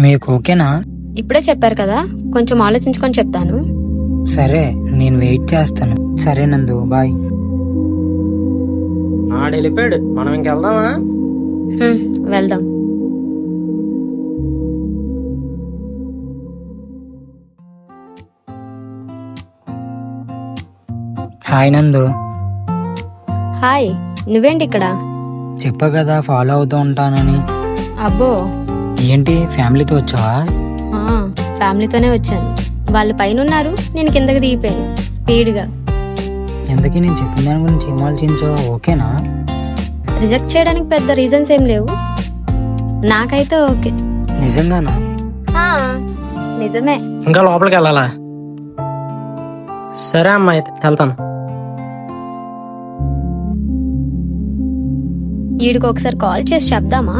మీకు ఓకేనా? ఇప్పుడే చెప్పారు కదా, కొంచెం ఆలోచించుకొని చెప్తాను. సరే, నేను వెయిట్ చేస్తాను. సరే నందు, బాయ్. ఆడు వెళ్ళిపోయాడు, మనం ఇంకెళ్దామా? వెళ్దాం. హాయ్ నందు. హాయ్, నువ్వేంటి ఇక్కడ? చెప్పా కదా ఫాలో అవుతూ ఉంటానని. అబ్బో, ఏంటి ఫ్యామిలీతో వచ్చావా? ఆ, ఫ్యామిలీతోనే వచ్చాను. వాళ్ళు పైన ఉన్నారు, నేను కిందకి దిగిపోయాను స్పీడ్గా. ఎందుకీ నేను చెప్పిన దాని గురించి ఏం ఆలోచించావు? ఓకేనా? రిజెక్ట్ చేయడానికి పెద్ద రీజన్స్ ఏం లేవు, నాకైతే ఓకే. నిజంగానా? ఆ, నిజమే. ఇంకా లోపలికి వెళ్ళాలా? సరే అమ్మా, అయితే వెళ్తాను. వీడికి ఒకసారి కాల్ చేసి చెప్దామా?